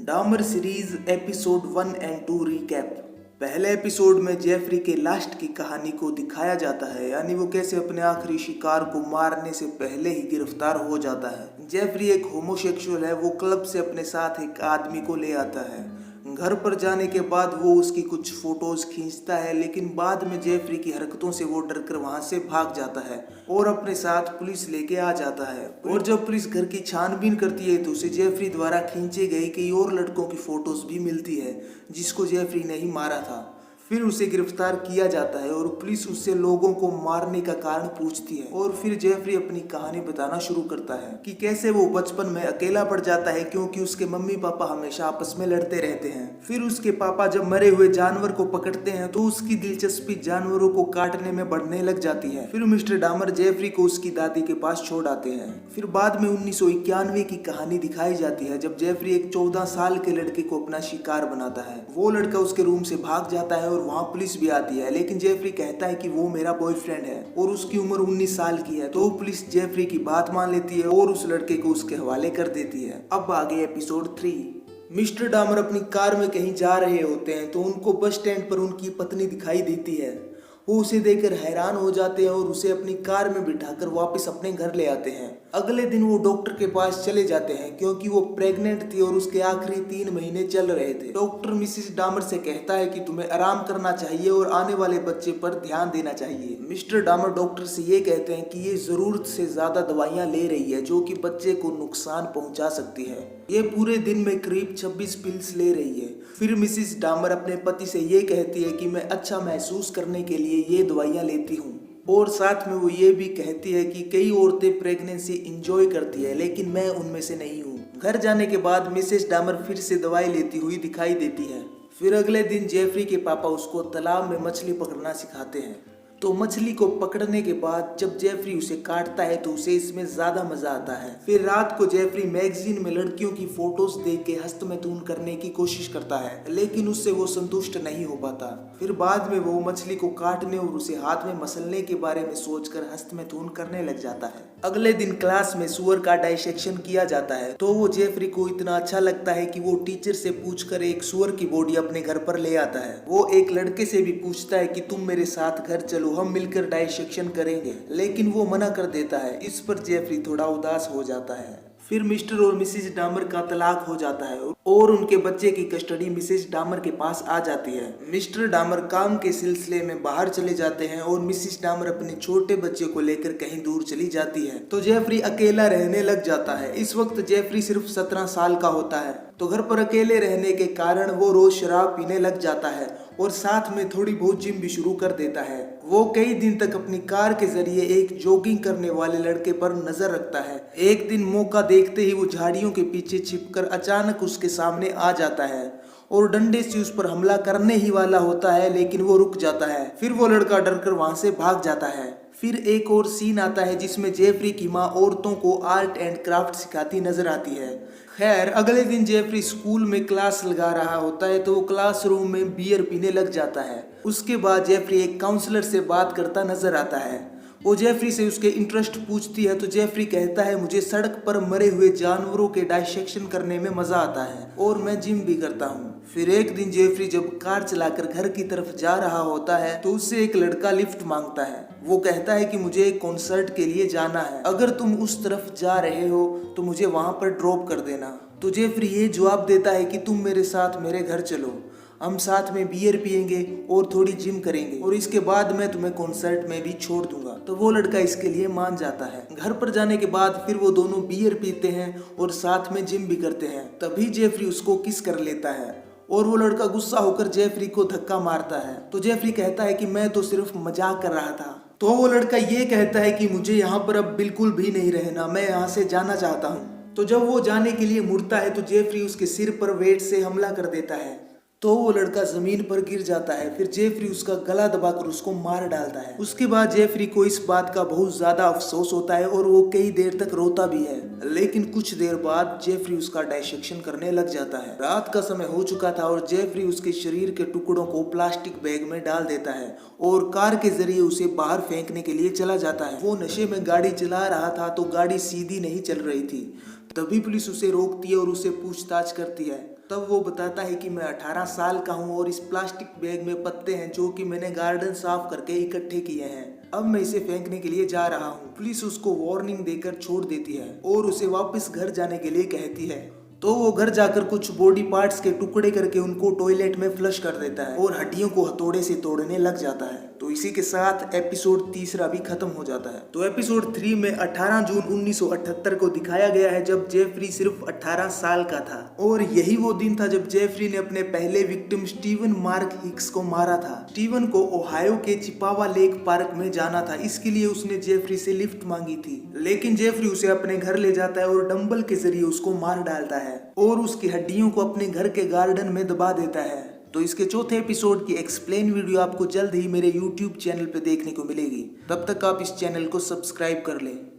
डामर series episode 1 and 2 recap. पहले episode में जेफरी के लास्ट की कहानी को दिखाया जाता है, यानी वो कैसे अपने आखिरी शिकार को मारने से पहले ही गिरफ्तार हो जाता है। जेफरी एक होमोसेक्सुअल है। वो क्लब से अपने साथ एक आदमी को ले आता है। घर पर जाने के बाद वो उसकी कुछ फोटोज खींचता है, लेकिन बाद में जेफरी की हरकतों से वो डरकर वहां से भाग जाता है और अपने साथ पुलिस लेके आ जाता है। और जब पुलिस घर की छानबीन करती है तो उसे जेफरी द्वारा खींचे गए कई और लड़कों की फोटोज भी मिलती है जिसको जेफरी ने ही मारा था। फिर उसे गिरफ्तार किया जाता है और पुलिस उससे लोगों को मारने का कारण पूछती है। और फिर जेफरी अपनी कहानी बताना शुरू करता है कि कैसे वो बचपन में अकेला पड़ जाता है क्योंकि उसके मम्मी पापा हमेशा आपस में लड़ते रहते हैं। फिर उसके पापा जब मरे हुए जानवर को पकड़ते हैं तो उसकी दिलचस्पी जानवरों को काटने में बढ़ने लग जाती है। फिर मिस्टर डामर जेफरी को उसकी दादी के पास छोड़ आते हैं। फिर बाद में 1991 की कहानी दिखाई जाती है जब जेफरी एक 14 साल के लड़के को अपना शिकार बनाता है। वो लड़का उसके रूम से भाग जाता है और वहाँ पुलिस भी आती है, लेकिन जेफरी कहता है कि वो मेरा बॉयफ्रेंड है और उसकी उम्र 19 साल की है। तो पुलिस जेफरी की बात मान लेती है और उस लड़के को उसके हवाले कर देती है। अब आगे एपिसोड 3। मिस्टर डामर अपनी कार में कहीं जा रहे होते हैं तो उनको बस स्टैंड पर उनकी पत्नी दिखाई देती है। वो उसे देखकर हैरान हो जाते हैं और उसे अपनी कार में बिठाकर वापस अपने घर ले आते हैं। अगले दिन वो डॉक्टर के पास चले जाते हैं क्योंकि वो प्रेग्नेंट थी और उसके आखिरी 3 महीने चल रहे थे। डॉक्टर मिसेस डामर से कहता है कि तुम्हें आराम करना चाहिए और आने वाले बच्चे पर ध्यान देना चाहिए। मिस्टर डामर डॉक्टर से ये कहते हैं कि ये जरूरत से ज्यादा दवाइयाँ ले रही है जो कि बच्चे को नुकसान पहुंचा सकती है। ये पूरे दिन में करीब 26 पिल्स ले रही है। फिर मिसेस डामर अपने पति से ये कहती है कि मैं अच्छा महसूस करने के लिए ये दवाइयाँ लेती हूँ, और साथ में वो ये भी कहती है कि कई औरतें प्रेगनेंसी इंजॉय करती है लेकिन मैं उनमें से नहीं हूँ। घर जाने के बाद मिसेस डामर फिर से दवाई लेती हुई दिखाई देती है। फिर अगले दिन जेफरी के पापा उसको तालाब में मछली पकड़ना सिखाते हैं। तो मछली को पकड़ने के बाद जब जेफरी उसे काटता है तो उसे इसमें ज्यादा मजा आता है। फिर रात को जेफरी मैगजीन में लड़कियों की फोटोज देख के हस्तमैथुन करने की कोशिश करता है, लेकिन उससे वो संतुष्ट नहीं हो पाता। फिर बाद में वो मछली को काटने और उसे हाथ में मसलने के बारे में सोचकर हस्तमैथुन करने लग जाता है। अगले दिन क्लास में सुअर का डाइसेक्शन किया जाता है तो वो जेफरी को इतना अच्छा लगता है कि वो टीचर से पूछकर एक सुअर की बॉडी अपने घर पर ले आता है। वो एक लड़के से भी पूछता है कि तुम मेरे साथ घर चलो, हम मिलकर डाइसेक्शन करेंगे, लेकिन वो मना कर देता है। इस पर जेफरी थोड़ा उदास हो जाता है। फिर मिस्टर और मिसेस डामर का तलाक हो जाता है और उनके बच्चे की कस्टडी मिसेस डामर के पास आ जाती है। मिस्टर डामर काम के सिलसिले में बाहर चले जाते हैं और मिसेस डामर अपने छोटे बच्चे को लेकर कहीं दूर चली जाती है तो जेफरी अकेला रहने लग जाता है। इस वक्त जेफरी सिर्फ 17 साल का होता है। तो घर पर अकेले रहने के कारण वो रोज शराब पीने लग जाता है और साथ में थोड़ी बहुत जिम भी शुरू कर देता है। वो कई दिन तक अपनी कार के जरिए एक जॉगिंग करने वाले लड़के पर नजर रखता है। एक दिन मौका देखते ही वो झाड़ियों के पीछे छिपकर अचानक उसके सामने आ जाता है और डंडे से उस पर हमला करने ही वाला होता है, लेकिन वो रुक जाता है। फिर वो लड़का डरकर वहां से भाग जाता है। फिर एक और सीन आता है जिसमें जेफरी की माँ औरतों को आर्ट एंड क्राफ्ट सिखाती नजर आती है। खैर अगले दिन जेफरी स्कूल में क्लास लगा रहा होता है तो वो क्लासरूम में बियर पीने लग जाता है। उसके बाद जेफरी एक काउंसलर से बात करता नजर आता है। वो जेफरी से उसके इंटरेस्ट पूछती है तो जेफरी कहता है मुझे सड़क पर मरे हुए जानवरों के डाइसेक्शन करने में मजा आता है और मैं जिम भी करता हूँ। फिर एक दिन जेफरी जब कार चलाकर घर की तरफ जा रहा होता है तो उससे एक लड़का लिफ्ट मांगता है। वो कहता है कि मुझे एक कॉन्सर्ट के लिए जाना है, अगर तुम उस तरफ जा रहे हो तो मुझे वहां पर ड्रॉप कर देना। तो जेफरी ये जवाब देता है कि तुम मेरे साथ मेरे घर चलो, हम साथ में बियर पियेंगे और थोड़ी जिम करेंगे और इसके बाद मैं तुम्हें कॉन्सर्ट में भी छोड़ दूंगा। तो वो लड़का इसके लिए मान जाता है। घर पर जाने के बाद फिर वो दोनों बियर पीते हैं और साथ में जिम भी करते हैं। तभी जेफरी उसको किस कर लेता है और वो लड़का गुस्सा होकर जेफरी को धक्का मारता है। तो जेफरी कहता है कि मैं तो सिर्फ मजाक कर रहा था। तो वो लड़का ये कहता है कि मुझे यहाँ पर अब बिल्कुल भी नहीं रहना, मैं यहाँ से जाना चाहता हूँ। तो जब वो जाने के लिए मुड़ता है तो जेफरी उसके सिर पर वेट से हमला कर देता है तो वो लड़का जमीन पर गिर जाता है। फिर जेफरी उसका गला दबाकर उसको मार डालता है। उसके बाद जेफरी को इस बात का बहुत ज्यादा अफसोस होता है और वो कई देर तक रोता भी है, लेकिन कुछ देर बाद जेफरी उसका डाइसेक्शन करने लग जाता है। रात का समय हो चुका था और जेफरी उसके शरीर के टुकड़ों को प्लास्टिक बैग में डाल देता है और कार के जरिए उसे बाहर फेंकने के लिए चला जाता है। वो नशे में गाड़ी चला रहा था तो गाड़ी सीधी नहीं चल रही थी। तभी पुलिस उसे रोकती है और उसे पूछताछ करती है। तब वो बताता है कि मैं 18 साल का हूँ और इस प्लास्टिक बैग में पत्ते हैं जो कि मैंने गार्डन साफ करके इकट्ठे किए हैं। अब मैं इसे फेंकने के लिए जा रहा हूँ। पुलिस उसको वार्निंग देकर छोड़ देती है और उसे वापस घर जाने के लिए कहती है। तो वो घर जाकर कुछ बॉडी पार्ट्स के टुकड़े करके उनको टॉयलेट में फ्लश कर देता है और हड्डियों को हथौड़े से तोड़ने लग जाता है। तो इसी के साथ एपिसोड तीसरा भी खत्म हो जाता है। तो एपिसोड 3 में 18 जून 1978 को दिखाया गया है जब जेफरी सिर्फ 18 साल का था और यही वो दिन था जब जेफरी ने अपने पहले विक्टिम स्टीवन मार्क हिक्स को मारा था। स्टीवन को ओहायो के चिपावा लेक पार्क में जाना था, इसके लिए उसने जेफरी से लिफ्ट मांगी थी, लेकिन जेफरी उसे अपने घर ले जाता है और डंबल के जरिए उसको मार डालता है और उसकी हड्डियों को अपने घर के गार्डन में दबा देता है। तो इसके चौथे एपिसोड की एक्सप्लेन वीडियो आपको जल्द ही मेरे YouTube चैनल पे देखने को मिलेगी। तब तक आप इस चैनल को सब्सक्राइब कर लें।